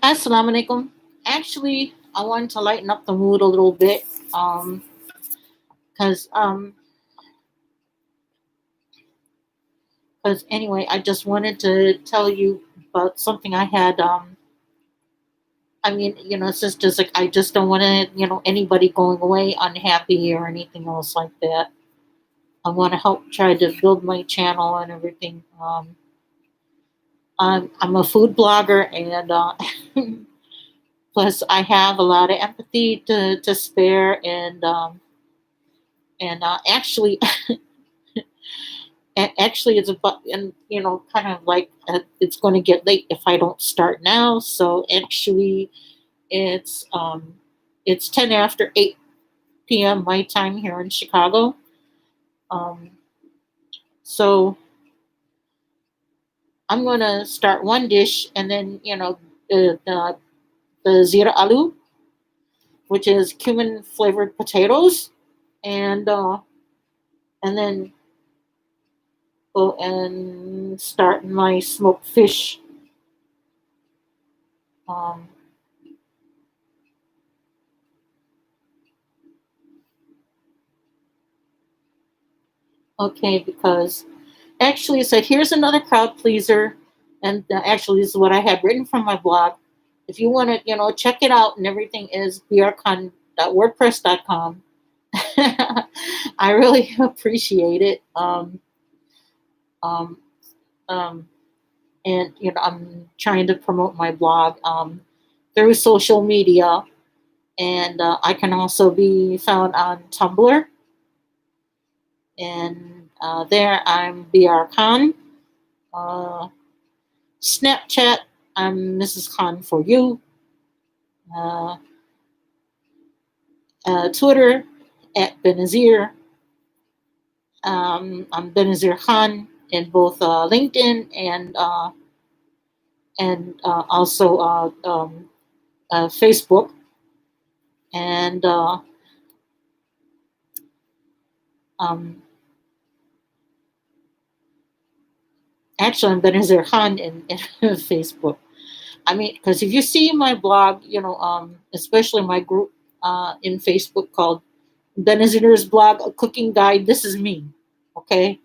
Assalamu alaikum. Actually, I wanted to lighten up the mood a little bit. Cause cause anyway, I just wanted to tell you about something I had. I mean, it's just like I just don't want to, anybody going away unhappy or anything else like that. I want to help try to build my channel and everything. I'm a food blogger, and plus I have a lot of empathy to spare, and actually and actually it's about, and kind of like, it's going to get late if I don't start now. So actually it's um it's 10 after 8 p.m. my time here in Chicago. Um so I'm going to start one dish, and then the zeera aloo, which is cumin flavored potatoes, and then go and start my smoked fish. um okay, because actually, it said, here's another crowd pleaser. And actually, this is what I had written from my blog. If you want to, check it out, and everything is brcon.wordpress.com. I really appreciate it. Um, um, and, I'm trying to promote my blog through social media. And I can also be found on Tumblr. And there I'm BR Khan. Uh, Snapchat, I'm Mrs. Khan for you. Uh, Twitter, at Benazir. I'm Benazir Khan in both LinkedIn and also Facebook. And um, actually, I'm Benazir Khan in Facebook. I mean, because if you see my blog, especially my group in Facebook called Benazir's Blog, a cooking guide, this is me. Okay.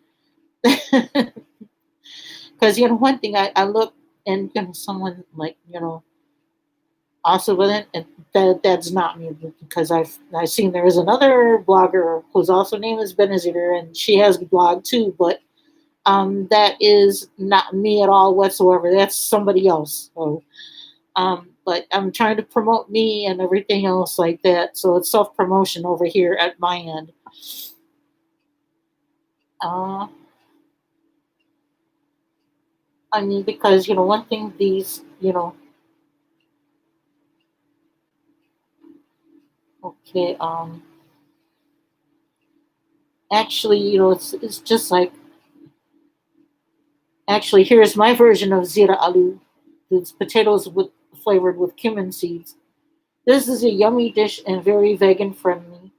Because one thing, I look, and someone like, also with it, and that's not me, because I've seen there is another blogger whose also name is Benazir, and she has a blog too, but that is not me at all whatsoever. That's somebody else. So but I'm trying to promote me and everything else like that, so it's self promotion over here at my end. uh I mean, because one thing, these, okay, actually, it's just like, actually, here's my version of zira aloo. It's potatoes flavored with cumin seeds. This is a yummy dish and very vegan friendly.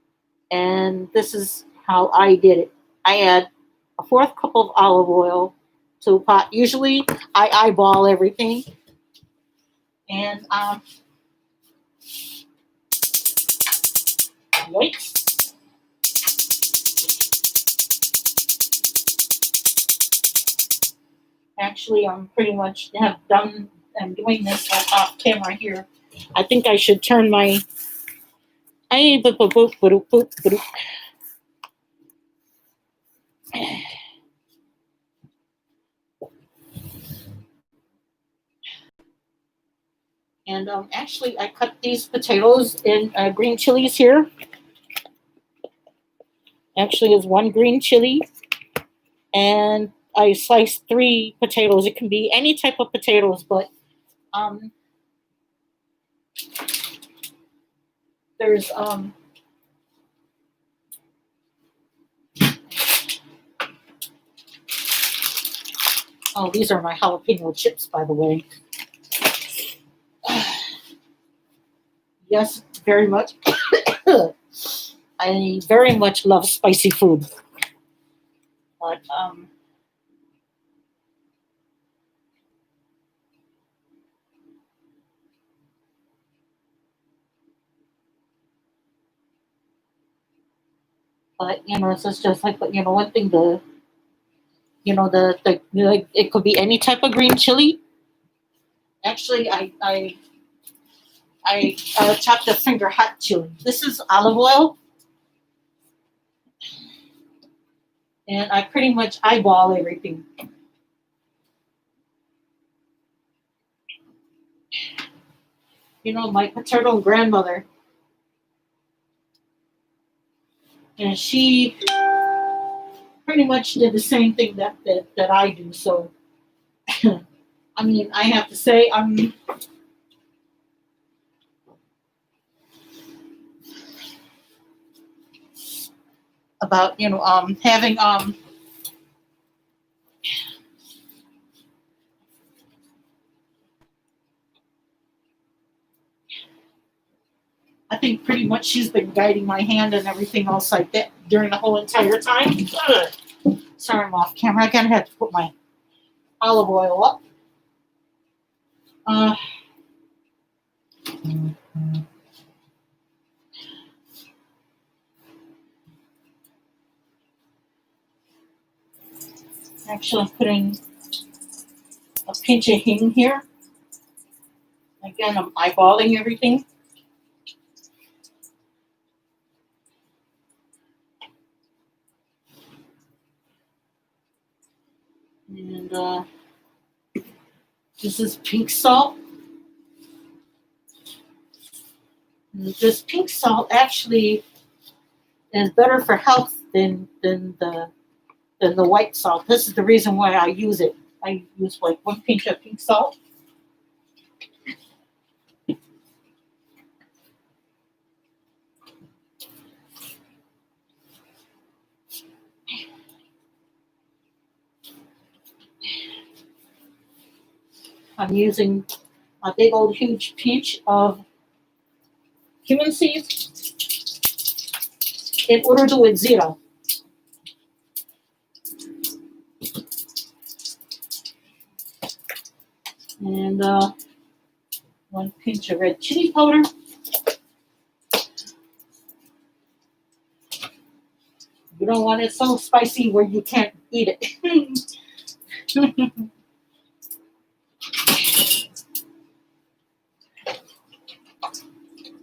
And this is how I did it. I add a fourth cup of olive oil to a pot. Usually, I eyeball everything, and yikes. Actually, I'm pretty much have done. I'm doing this off camera here. I think I should turn my. I boop, boop, boop, boop, boop, boop. And actually, I cut these potatoes in green chilies here. Actually, is one green chili, and I sliced three potatoes. It can be any type of potatoes, but um, there's oh, these are my jalapeno chips, by the way. Yes, very much. I very much love spicy food, but But it's just like, but one thing, like it could be any type of green chili. Actually, I chopped a finger hot chili. This is olive oil, and I pretty much eyeball everything. My paternal grandmother, and she pretty much did the same thing that I do. So, I mean, I have to say, I'm about having I think pretty much she's been guiding my hand and everything else like that during the whole entire time. Sorry, I'm off camera. I kind of have to put my olive oil up. Uh, Actually, I'm putting a pinch of hing here. Again, I'm eyeballing everything. And this is pink salt. And this pink salt actually is better for health than the white salt. This is the reason why I use it. I use like one pinch of pink salt. I'm using a big old huge pinch of cumin seeds in order to with zeera. And one pinch of red chili powder. You don't want it so spicy where you can't eat it.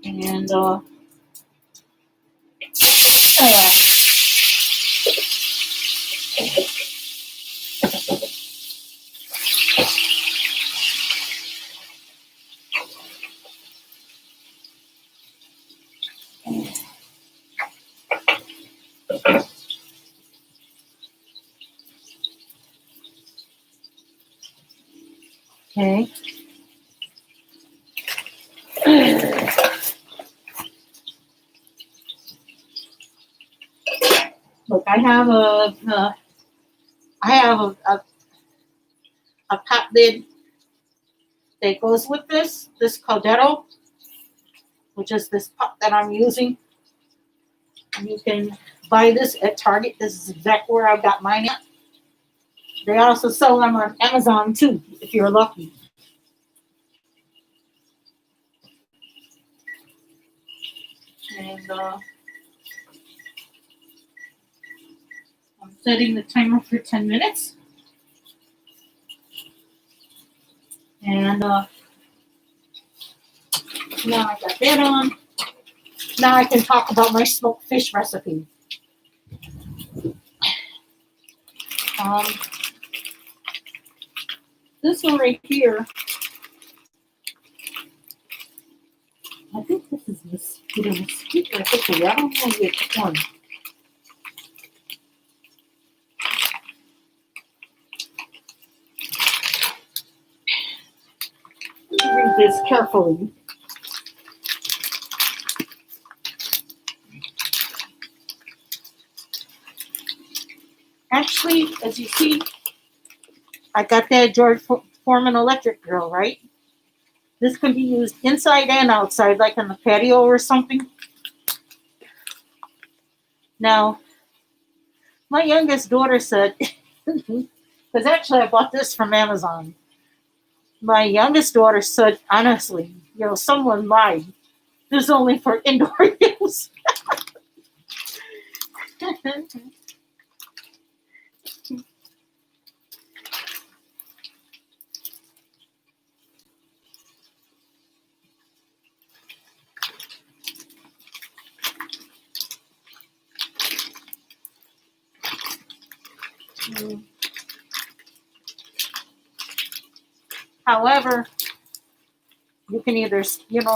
And okay. Look, I have a pot lid that goes with this caldero, which is this pot that I'm using. You can buy this at Target. This is exactly where I got mine at. They also sell them on Amazon too, if you're lucky. And I'm setting the timer for 10 minutes. And now I got that on. Now I can talk about my smoked fish recipe. Um, this one right here, I think this is mesquite or hickory. I don't know which one. Read this carefully. Actually, as you see, I got that George Foreman electric grill, right? This can be used inside and outside, like on the patio or something. Now, my youngest daughter said, because actually I bought this from Amazon. My youngest daughter said, honestly, someone lied. This is only for indoor use. However, you can either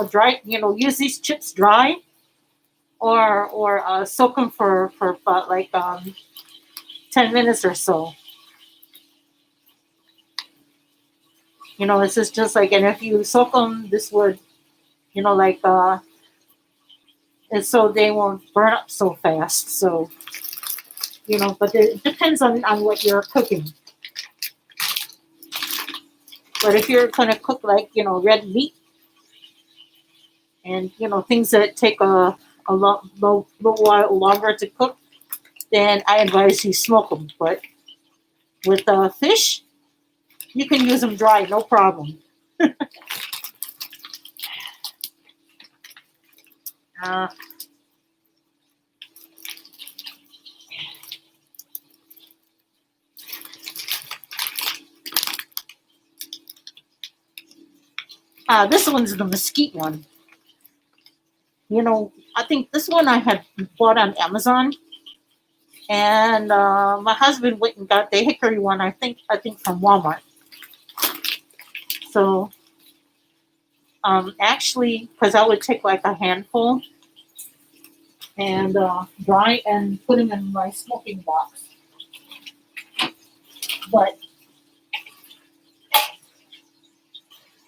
dry use these chips dry or soak them for about like 10 minutes or so. This is just like, and if you soak them, this would like and so they won't burn up so fast. So but it depends on what you're cooking. But if you're gonna cook like red meat and things that take a little while longer to cook, then I advise you smoke them. But with fish, you can use them dry, no problem. Uh, this one's the mesquite one. I think this one I had bought on Amazon, and my husband went and got the hickory one. I think from Walmart. So actually, because I would take like a handful and dry and put them in my smoking box. But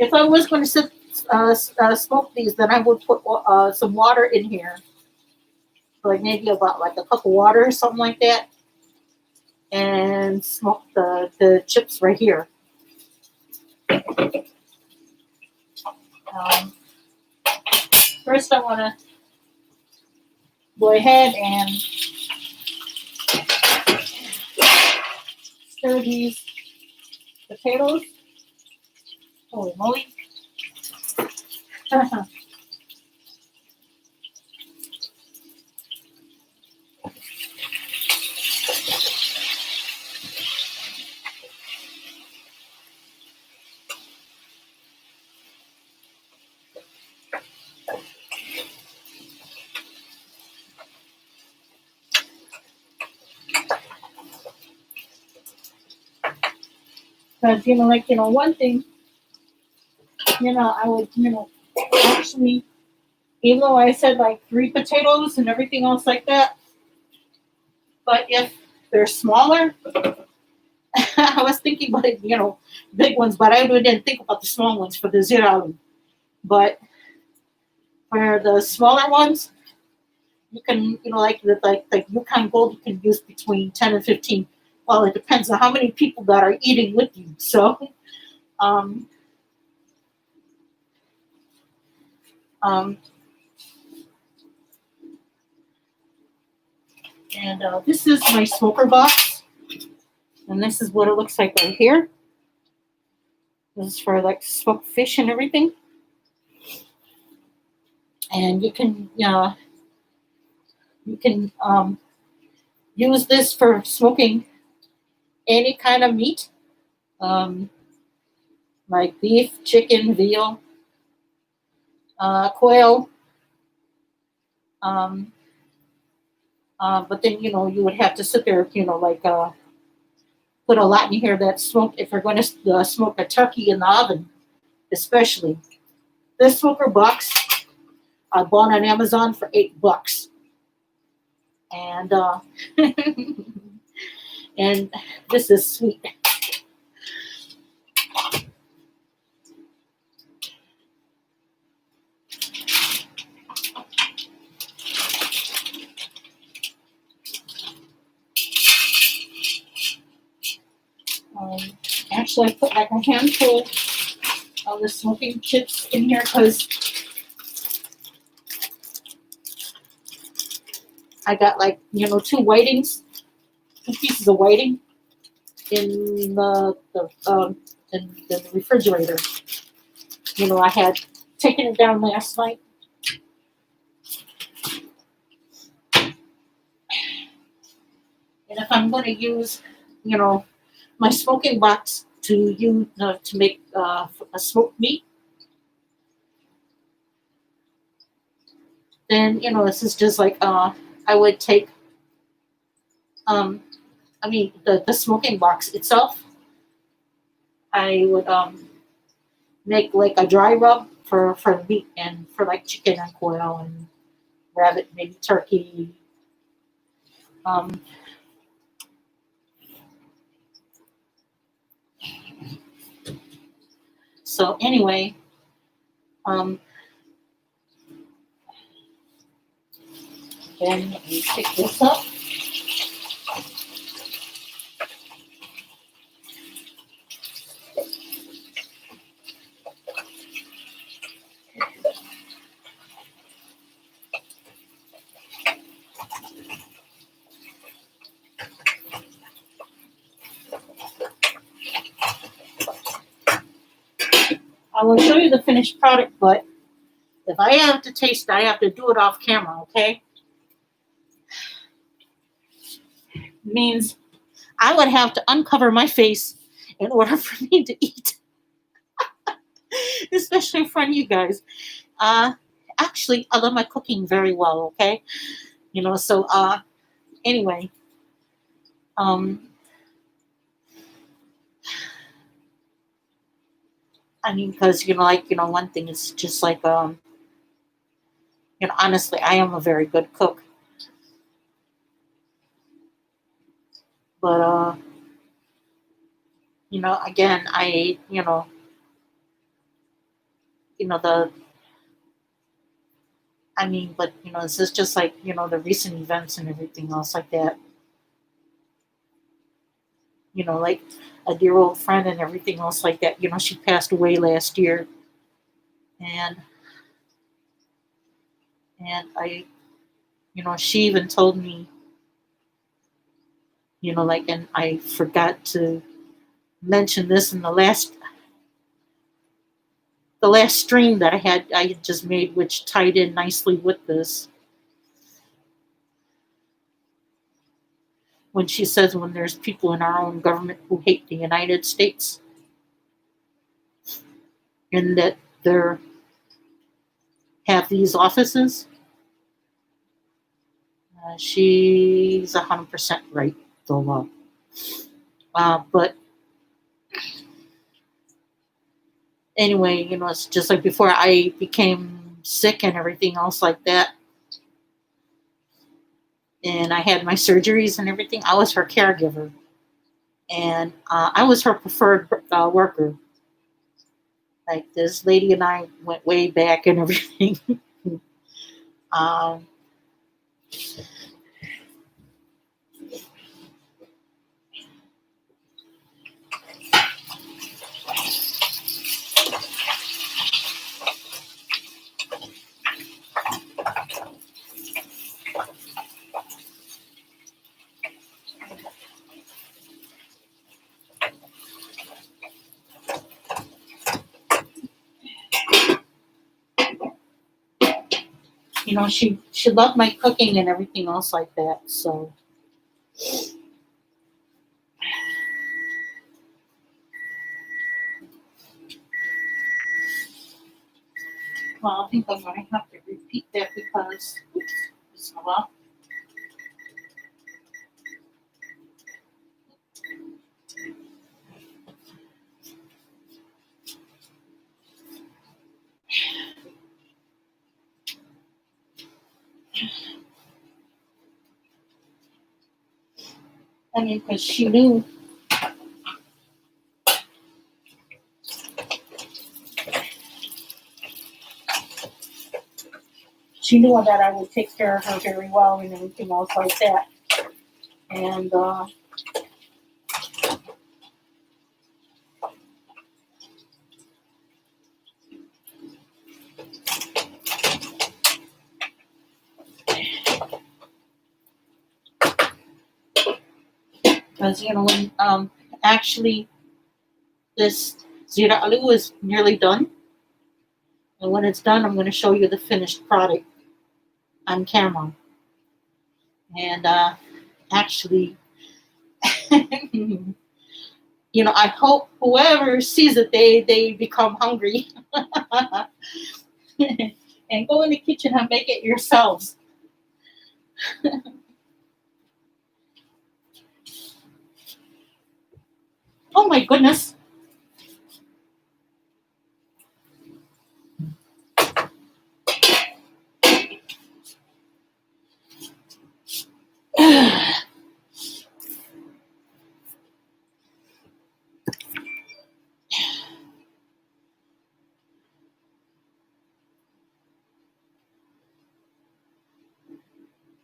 if I was going to smoke these, then I would put some water in here, like maybe about like a cup of water or something like that, and smoke the chips right here. First, I want to go ahead and stir these potatoes. Holy moly. Because, one thing, I would, actually, even though I said like 3 potatoes and everything else like that, but if they're smaller, I was thinking about it, big ones, but I didn't think about the small ones for the zeera. But for the smaller ones, you can, like Yukon Gold, you can use between 10 and 15. Well, it depends on how many people that are eating with you. So, um, um, and this is my smoker box, and this is what it looks like right here. This is for like smoked fish and everything. And you can use this for smoking any kind of meat, um, like beef, chicken, veal, quail. Um, but then you would have to sit there, like put a lot in here that smoke if you're going to smoke a turkey in the oven, especially. This smoker box I bought on Amazon for $8, and and this is sweet. Um, Actually, I put like a handful of the smoking chips in here because I got like 2 pieces of whiting in the refrigerator. I had taken it down last night. And if I'm going to use, you know, my smoking box to use to make a smoked meat, then this is just like I would take um I mean the smoking box itself. I would make like a dry rub for meat and for like chicken and quail and rabbit, maybe turkey. Um, so anyway, um, then you pick this up. I will show you the finished product, but if I have to taste it, I have to do it off camera, okay? Means I would have to uncover my face in order for me to eat, especially in front of you guys. Uh, Actually, I love my cooking very well, okay? So anyway, um, I mean, because like one thing is just like honestly, I am a very good cook, but again, I the I mean, but this is just like the recent events and everything else like that. Like a dear old friend and everything else like that. She passed away last year, and I, she even told me, like, and I forgot to mention this in the last stream that I had just made, which tied in nicely with this. When she says when there's people in our own government who hate the United States and that they're have these offices, she's 100% right, though. But anyway, it's just like before I became sick and everything else like that, and I had my surgeries and everything. I was her caregiver, and I was her preferred worker. Like this lady and I went way back and everything. um, she loved my cooking and everything else like that. So, well, I think I'm going to have to repeat that because, oops, Bismillah. I mean, because she knew that I would take care of her very well and everything else like that. And because when actually this zeera aloo is nearly done, and when it's done, I'm going to show you the finished product on camera. And actually, I hope whoever sees it, they become hungry and go in the kitchen and make it yourselves. Oh my goodness.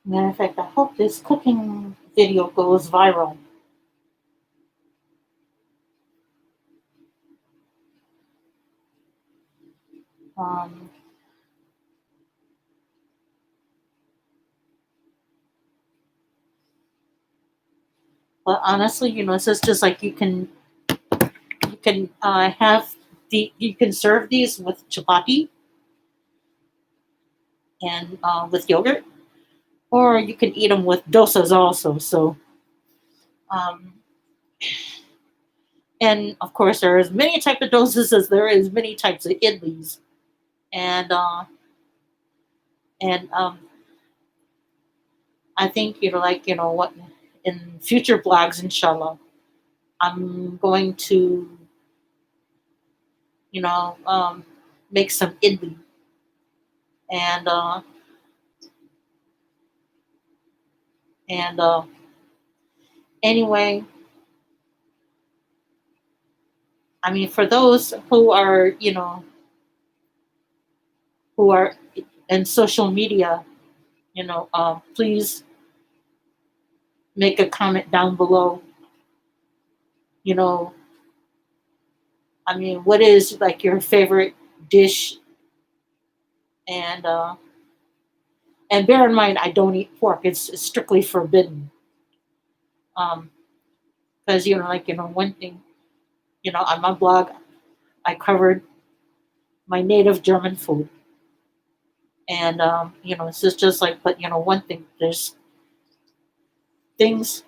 Matter of fact, I hope this cooking video goes viral. Um, but honestly, this is just like you can have you can serve these with chapati and with yogurt, or you can eat them with dosas also. So, um, and of course, there is many type of dosas as there is many types of idlis, and uh, and I think like what in future blogs, inshallah, I'm going to you know um, make some idli, and anyway, I mean, for those who are in social media, please make a comment down below. You know, I mean, what is like your favorite dish? And bear in mind, I don't eat pork. It's strictly forbidden. Um, because one thing, on my blog, I covered my native German food, and this is just like, but one thing, there's things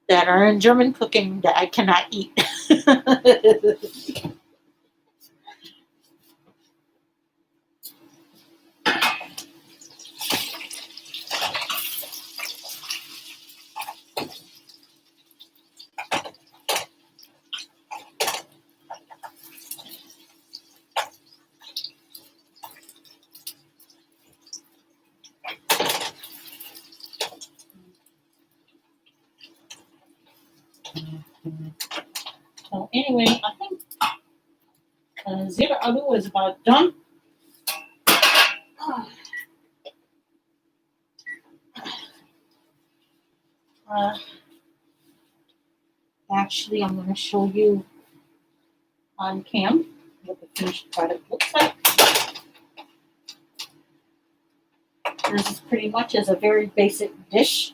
that are in German cooking that I cannot eat. So anyway, I think zeera aloo is about done. Uh, Actually, I'm going to show you on cam what the finished product looks like. This is pretty much as a very basic dish.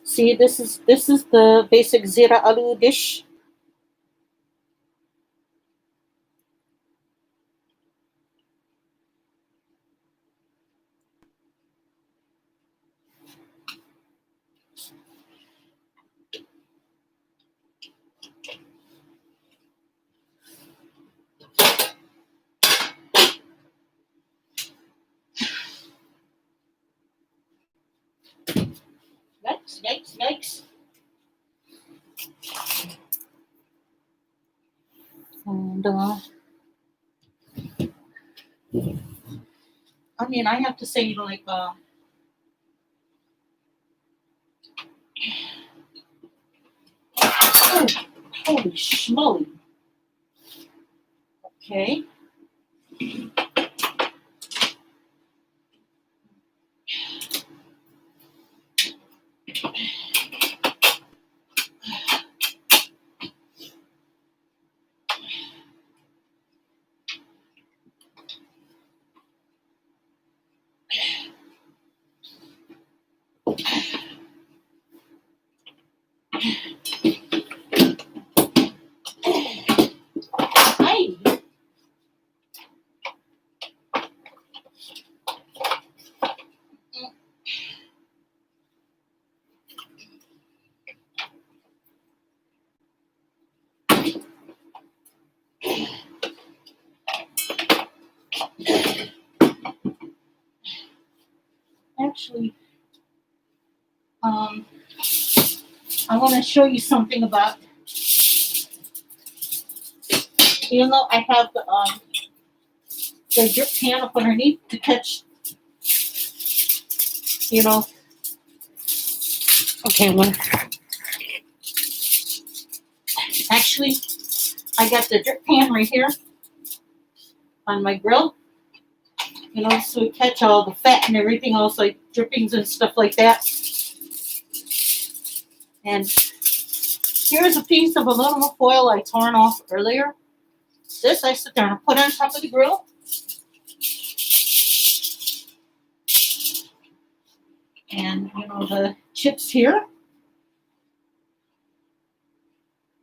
See, this is the basic zeera aloo dish. Yikes! Yikes! Yikes! And I mean, I have to say, oh, holy schmoly! Okay. actually, um, I want to show you something about. Even though I have the drip pan up underneath to catch, you know. Okay, well, actually, I got the drip pan right here on my grill, so we catch all the fat and everything else, like drippings and stuff like that. And here's a piece of aluminum foil I torn off earlier. This I sit there and put on top of the grill. And, the chips here.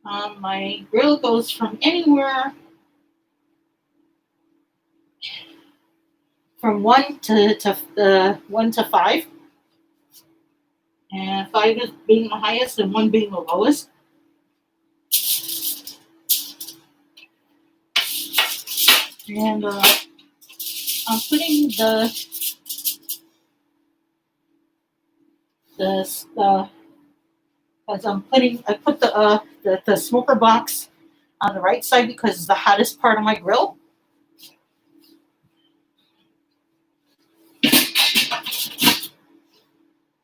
My grill goes from anywhere from 1 to 5. And 5 is being the highest and 1 being the lowest. And I'm putting I put the smoker box on the right side because it's the hottest part of my grill.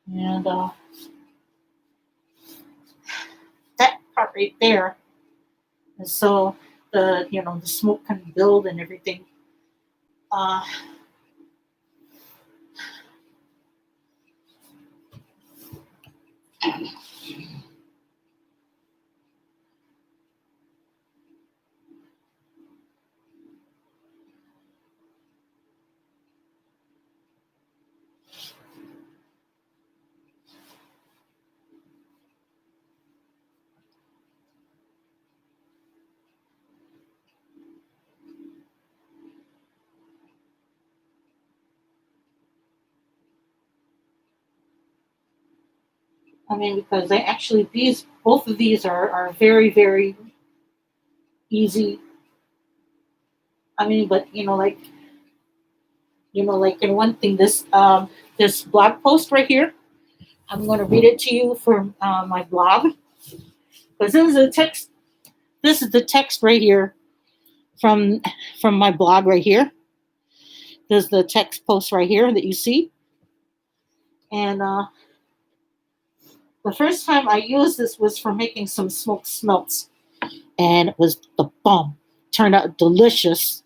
And that part right there, and so the smoke can build and everything. Because both of these are very, very easy. But like in one thing, this blog post right here, I'm going to read it to you from my blog, because this is the text. This is the text right here from my blog right here. There's the text post right here that you see, and the first time I used this was for making some smoked smelts, and it was the bomb. Turned out delicious.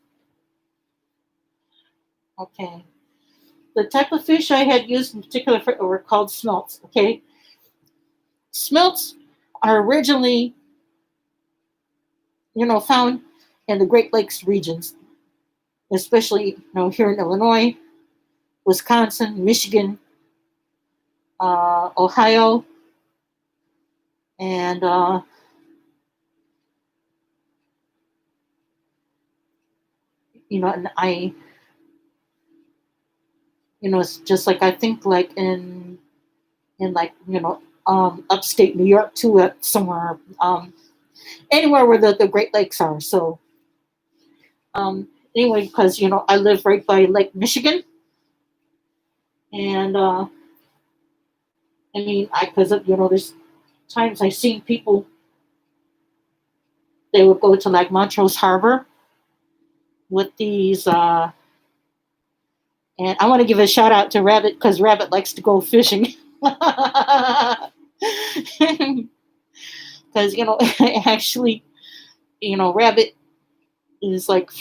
Okay. The type of fish I had used in particular were called smelts. Okay. Smelts are originally, found in the Great Lakes regions, especially, here in Illinois, Wisconsin, Michigan, Ohio, and and it's just like I think like in like upstate New York too, at somewhere anywhere where the Great Lakes are. So anyway, because I live right by Lake Michigan, and because there's times I've seen people, they would go to like Montrose Harbor with these and I want to give a shout out to Rabbit, because Rabbit likes to go fishing. Because actually, Rabbit is like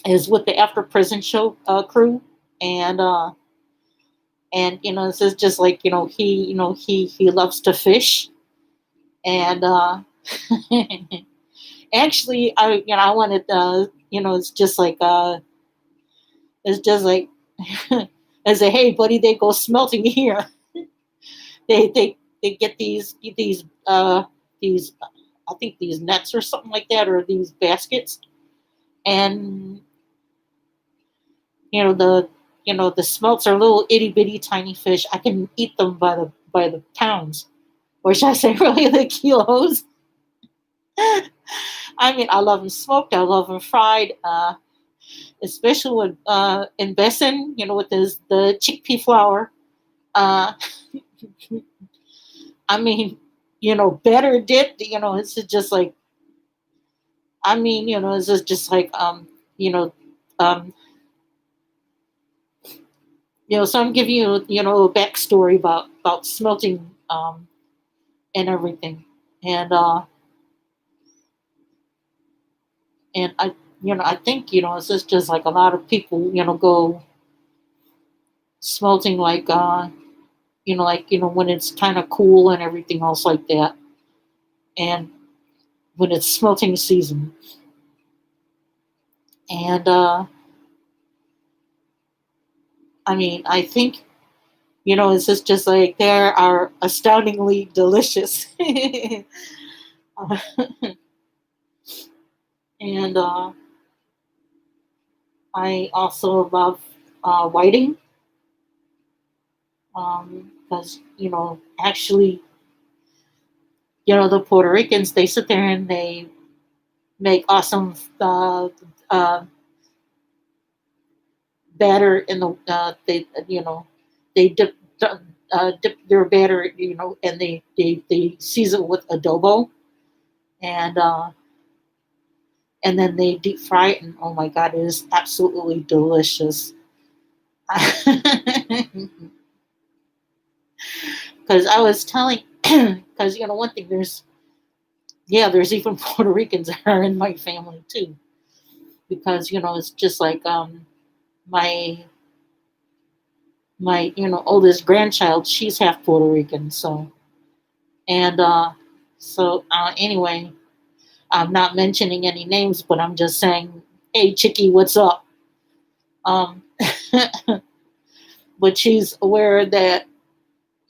is with the After Prison Show crew, and this is just like he loves to fish, and actually I wanted it's just like I say, hey buddy, they go smelting here. they get these I think these nets or something like that, or these baskets, and the smelts are little itty bitty tiny fish. I can eat them by the pounds, or should I say really the kilos. I love them smoked, I love them fried, especially with in besan, with this the chickpea flour. Uh, I mean, better dipped. It's just like, I mean, it's just like you know, um, so I'm giving you, a backstory about smelting and everything, and I think it's just like a lot of people go smelting like like when it's kind of cool and everything else like that, and when it's smelting season, and I mean I think it's just like they are astoundingly delicious. Uh, and I also love whiting, because actually the Puerto Ricans, they sit there and they make awesome uh, batter in the they they dip their batter, and they season with adobo, and then they deep fry it, and oh my god, it is absolutely delicious. Because I was telling, because one thing, there's even Puerto Ricans that are in my family too, because it's just like my oldest grandchild, she's half Puerto Rican, so and anyway, I'm not mentioning any names, but I'm just saying, hey Chicky, what's up? um but she's aware that,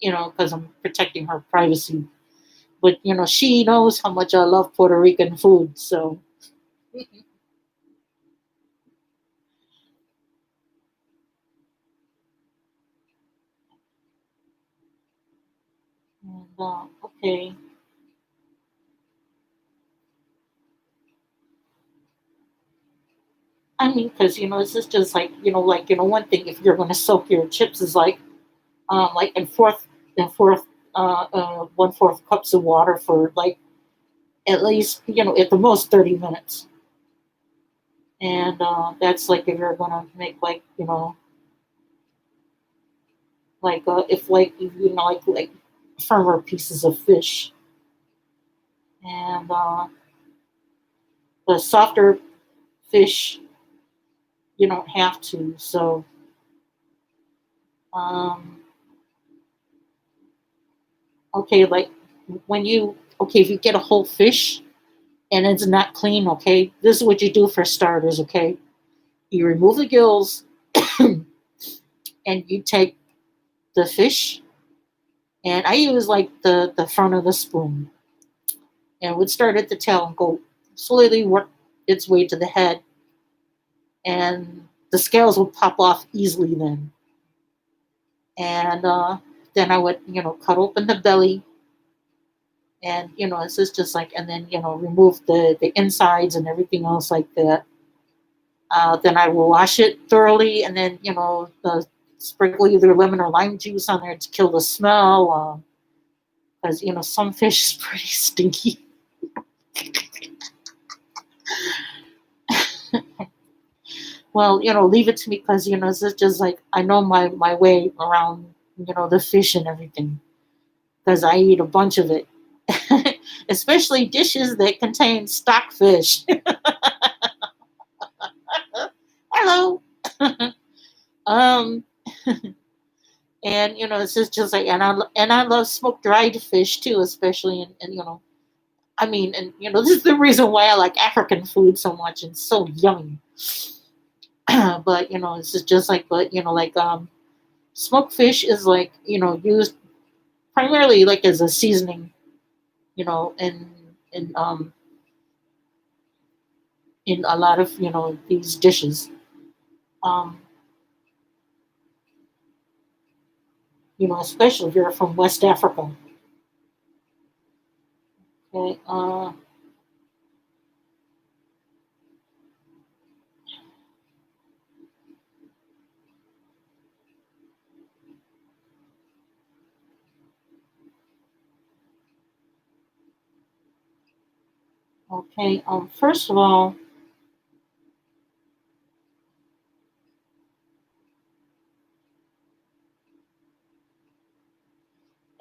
because I'm protecting her privacy, but she knows how much I love Puerto Rican food, so and, okay. I mean, because it's just like, one thing, if you're going to soak your chips, is like in fourth 1/4 cups of water for like at least, at the most 30 minutes, and that's like if you're gonna make like, like if like like firmer pieces of fish, and the softer fish you don't have to. So um, okay, like if you get a whole fish and it's not clean, okay, this is what you do for starters. Okay, you remove the gills, and you take the fish, and I use like the front of the spoon, and would start at the tail and go slowly work its way to the head, and the scales would pop off easily then. And then I would, cut open the belly, and it's just like, and then remove the insides and everything else like that. Then I will wash it thoroughly, and then sprinkle either lemon or lime juice on there to kill the smell, because some fish is pretty stinky. Well, leave it to me, because it's just like I know my way around the fish and everything, because I eat a bunch of it, especially dishes that contain stockfish. Hello. um, and it's just like, and I love smoked dried fish too, especially, and I mean, and this is the reason why I like African food so much and so yummy. But it's just like, but like smoked fish is like used primarily like as a seasoning, in in a lot of these dishes. Um, especially if you're from West Africa. Okay. Okay. First of all,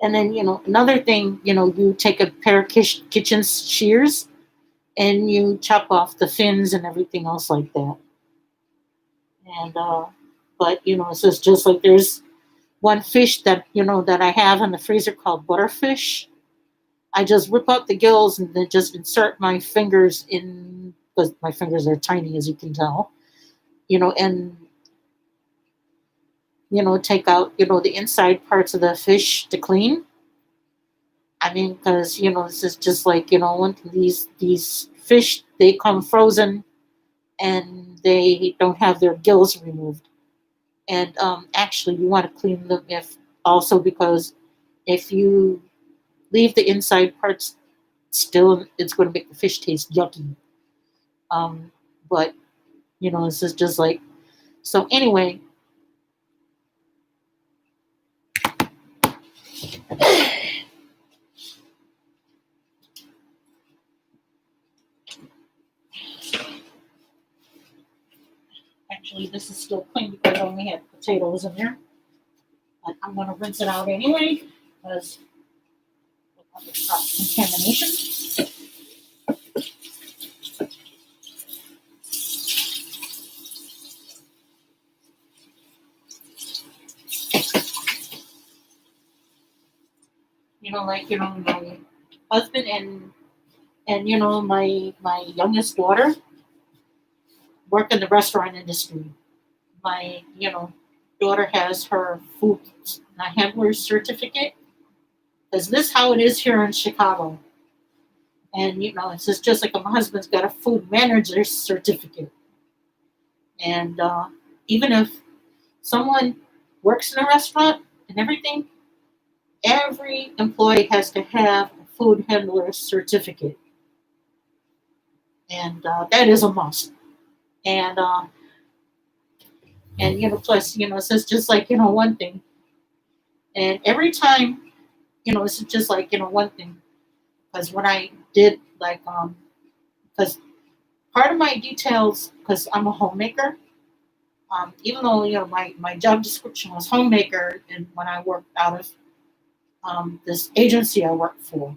and then another thing, you take a pair of kitchen shears and you chop off the fins and everything else like that. And but it's just like there's one fish that that I have in the freezer called butterfish. I just rip out the gills and then just insert my fingers in because my fingers are tiny as you can tell. And take out the inside parts of the fish to clean. I mean, because this is just like when these fish they come frozen and they don't have their gills removed. And actually, you want to clean them if also because if you leave the inside parts still, it's going to make the fish taste yucky. Um, but this is just like so. Anyway, actually, this is still clean because I only had potatoes in there. But I'm going to rinse it out anyway because of the contamination. Like my husband and my youngest daughter work in the restaurant industry. My daughter has her food handler certificate. Is this how it is here in Chicago? And it's just like my husband's got a food manager certificate. And even if someone works in a restaurant and everything, every employee has to have a food handler certificate, and that is a must. And plus it's just like one thing. And every time it's just like one thing because when I did like because part of my details because I'm a homemaker. Even though my job description was homemaker, and when I worked out of this agency I worked for,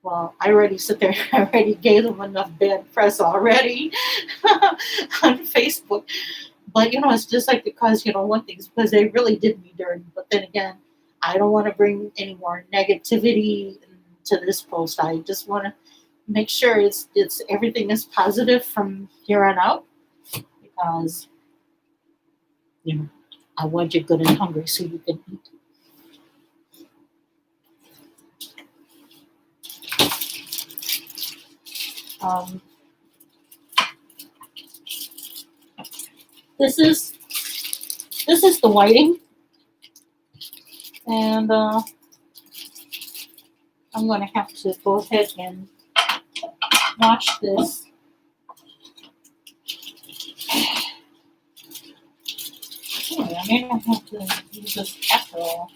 well, I already sit there. I already gave them enough bad press already on Facebook. But it's just like because one thing is because they really did me dirty. But then again, I don't want to bring any more negativity to this post. I just want to make sure it's everything is positive from here on out because you know I want you good and hungry so you can eat. Um, this is the whiting, and I'm going to have to go ahead and wash this. Anyway, I may not have to use this after all.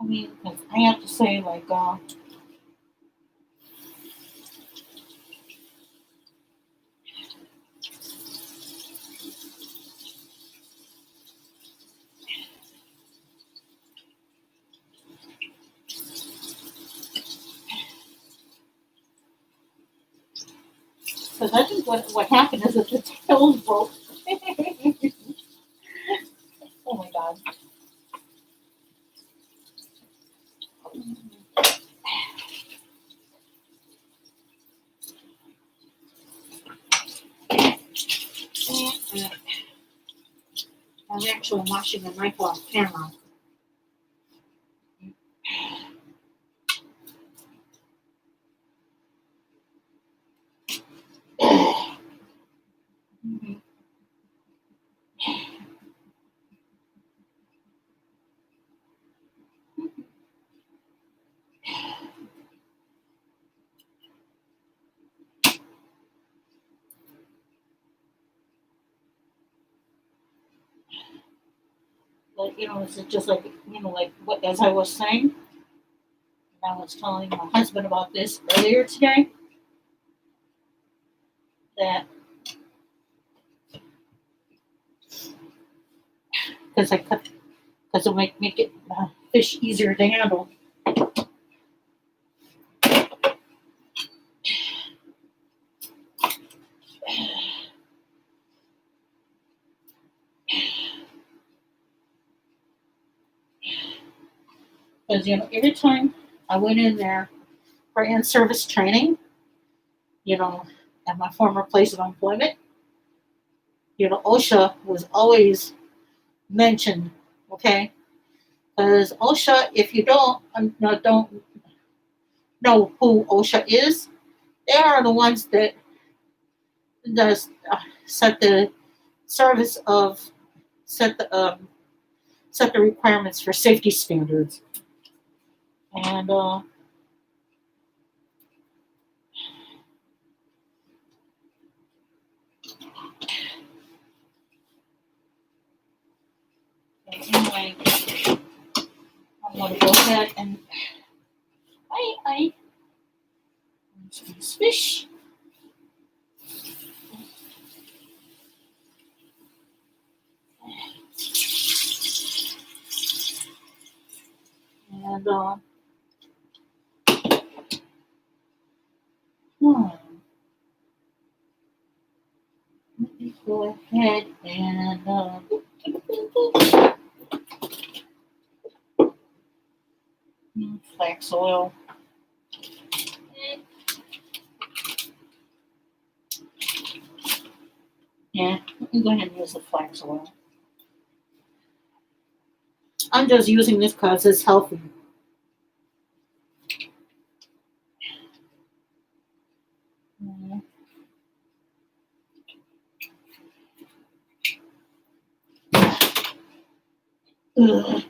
I mean, 'cause I have to say, like, because I think what happened is that the tails broke. Oh my god. I'm actually washing the knife off camera. But it's just like like what as I was saying, and I was telling my husband about this earlier today that because I cut because it'll make it fish easier to handle. Because every time I went in there for in-service training, you know, at my former place of employment, OSHA was always mentioned. Okay, because OSHA, if you don't know who OSHA is, they are the ones that does set the service of set the set the requirements for safety standards. And anyway, I'm going to go ahead and I fish. And let me go ahead and flax oil. Yeah, let me go ahead and use the flax oil. I'm just using this because it's healthy. Ugh.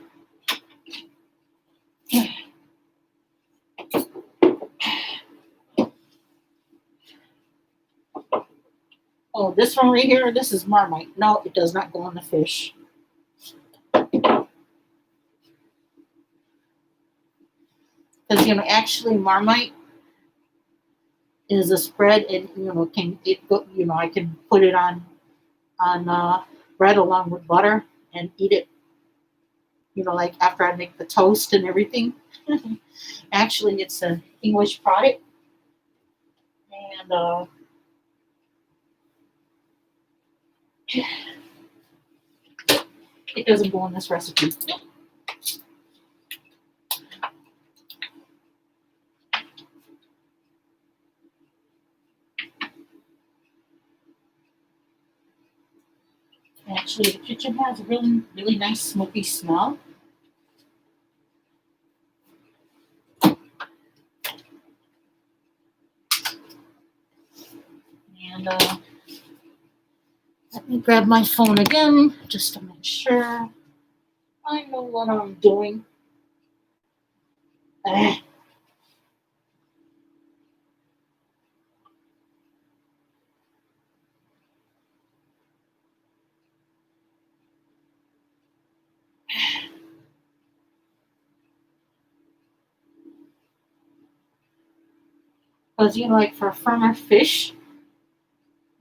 Oh, this one right here, this is Marmite. No, it does not go on the fish. Because actually Marmite is a spread, and can it go? I can put it on bread along with butter and eat it. Like after I make the toast and everything. Actually, it's an English product, and it doesn't go in this recipe. Actually, the kitchen has a really, really nice smoky smell. And let me grab my phone again just to make sure I know what I'm doing. Because like for firmer fish,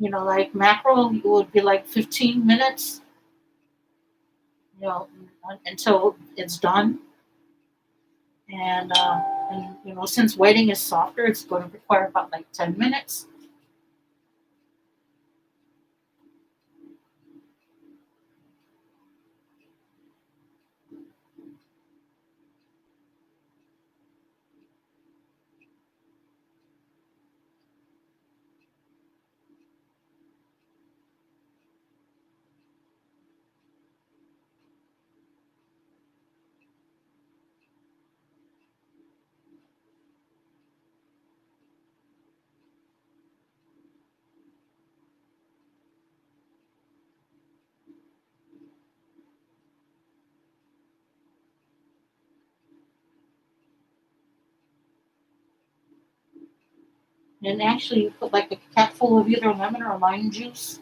like mackerel, it would be like 15 minutes, until it's done. And since whiting is softer, it's going to require about like 10 minutes. And actually, you put like a capful of either lemon or lime juice.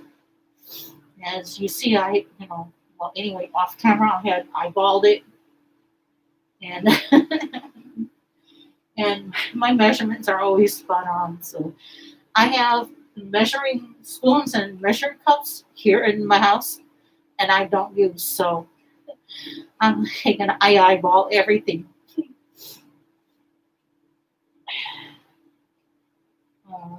As you see, I Well, anyway, off camera, I had eyeballed it, and and my measurements are always spot on. So I have measuring spoons and measuring cups here in my house, and I don't use. So I'm taking I eyeball everything. Uh,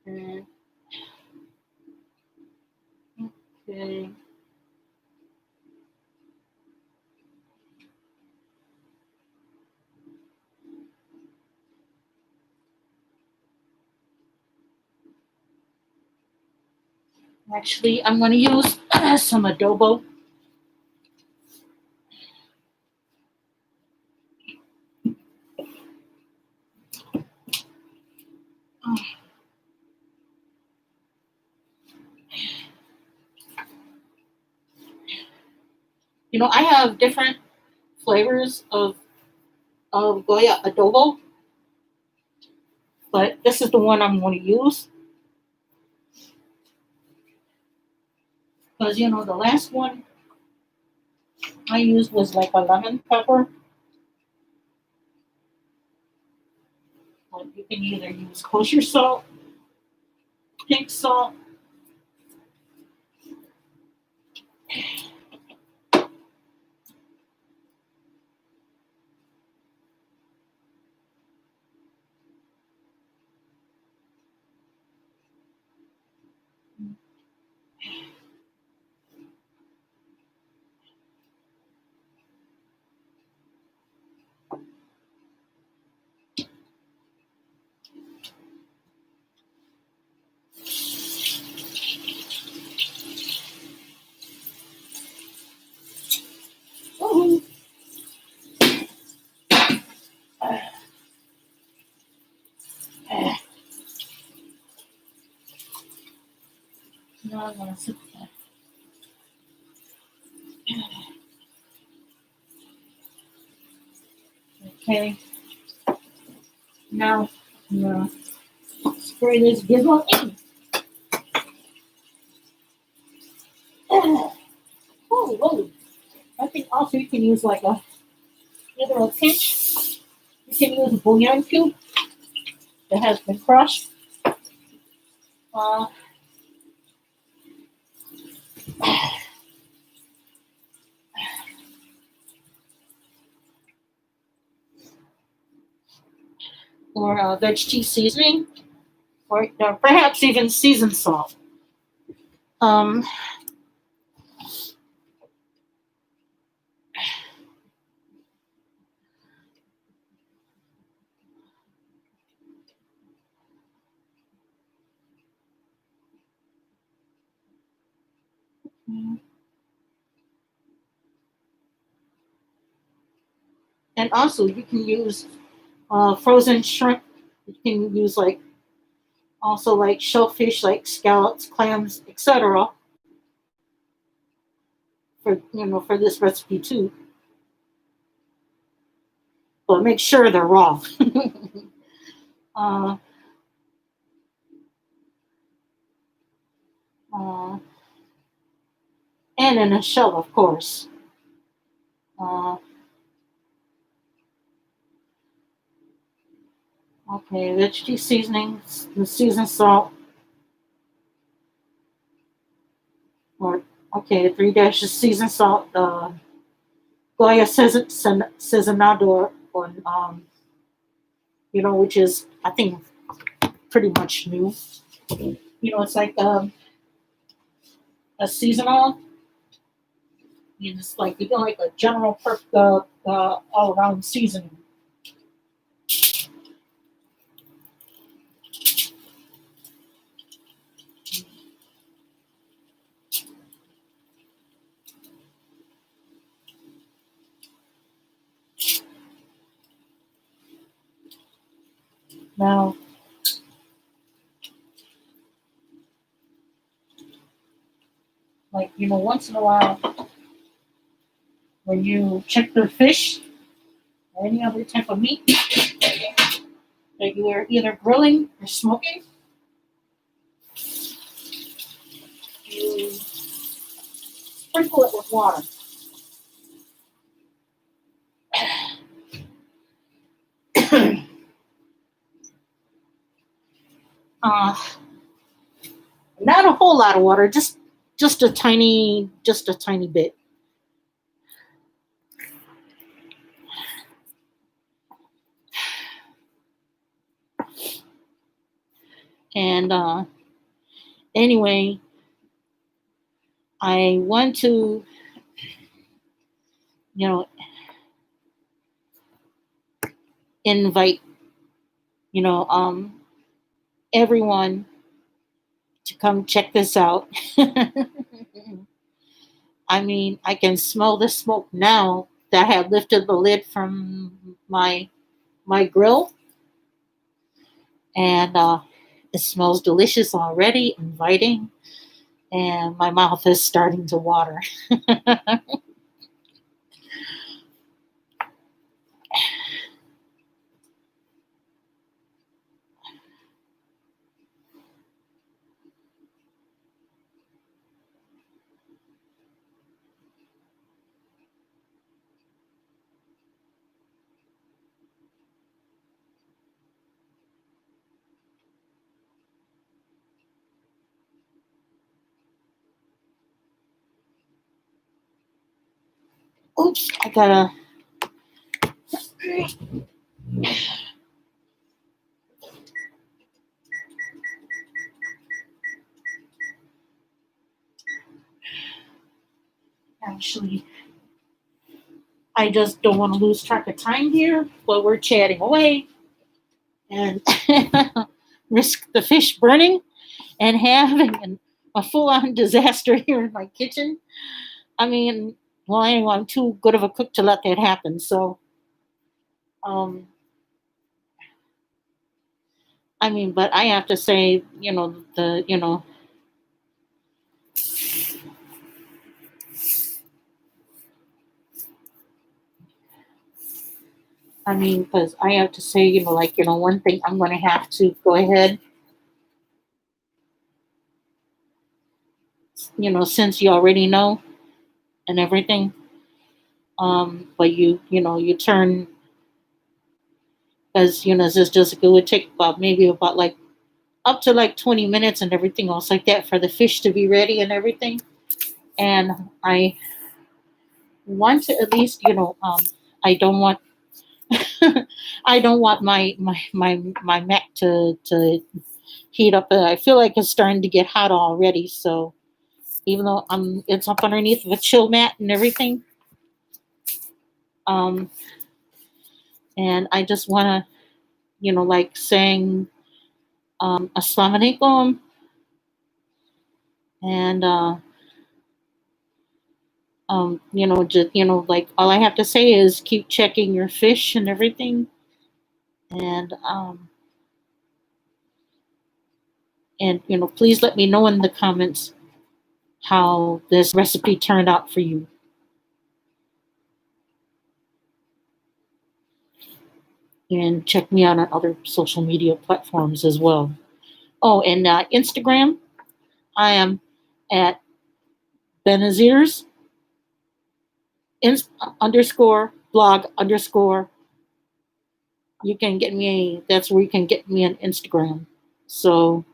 and- okay. Actually, I'm going to use some adobo. You know, I have different flavors of Goya adobo, but this is the one I'm going to use because, you know, the last one I used was like a lemon pepper. But you can either use kosher salt, pink salt, oh, no, I'm gonna sit there. Okay, now I'm gonna spray this gizmo in. Oh, whoa. I think also you can use like a either a pinch. You can use a bouillon cube that has been crushed, uh, or veg cheese seasoning, or perhaps even seasoned salt. Um, and also you can use frozen shrimp. You can use like also like shellfish, like scallops, clams, etc. For for this recipe too. But make sure they're raw. uh, uh, and in a shell, of course. Uh, okay, veggie seasonings, the seasoned salt, or okay, three dashes seasoned salt. Goya seasonador, on which is I think pretty much new. It's like a seasonal. It's like like a general all around seasoning. Now, like once in a while, when you check the fish or any other type of meat, that you are either grilling or smoking, you sprinkle it with water. uh, Not a whole lot of water, just a tiny bit. And anyway, I want to, you know, invite, you know, everyone to come check this out. I mean, I can smell the smoke now that I have lifted the lid from my grill, and it smells delicious already, inviting, and my mouth is starting to water. Oops, I gotta. Actually, I just don't want to lose track of time here while we're chatting away and risk the fish burning and having a full on disaster here in my kitchen. I mean, well, anyway, I'm too good of a cook to let that happen. So, um, I mean, but I have to say, I mean, because I have to say, one thing I'm going to have to go ahead, since you already know and everything, but you turn, as this is just, it would take about maybe about like up to like 20 minutes and everything else like that for the fish to be ready and everything. And I want to at least, I don't want, I don't want my Mac to heat up. I feel like it's starting to get hot already. So even though it's up underneath the chill mat and everything, um, and I just want to, like saying assalamu alaikum, and just like all I have to say is keep checking your fish and everything, and please let me know in the comments how this recipe turned out for you, and check me out on other social media platforms as well. Oh, and Instagram, I am at Benazirs underscore blog underscore. You can get me. That's where you can get me on Instagram. So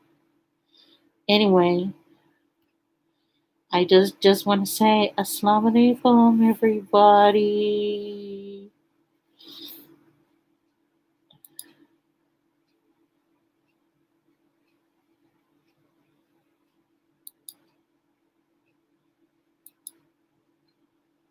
anyway, I just want to say assalamu alaikum, everybody.